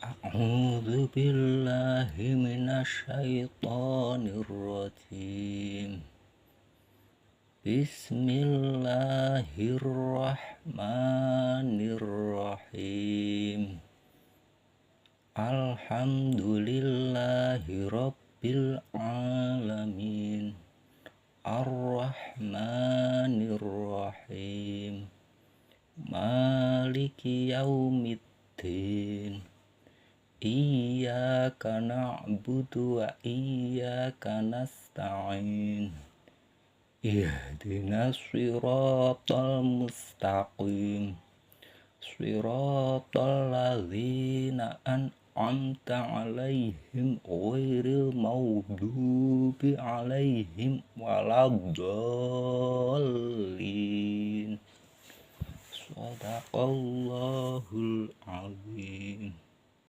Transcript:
A'udzu billahi minasyaitonir rajim. Bismillahirrahmanirrahim. Alhamdulillahi rabbil alamin. Ar-Rahmanir-Rahim. Maliki yaumiddin. Iyyaka na'budu wa iyyaka nasta'in. Ihdinas siratal mustaqim. Siratal ladzina an'amta 'alaihim ghairil maghdubi 'alaihim waladdallin. Shadaqallahul azim.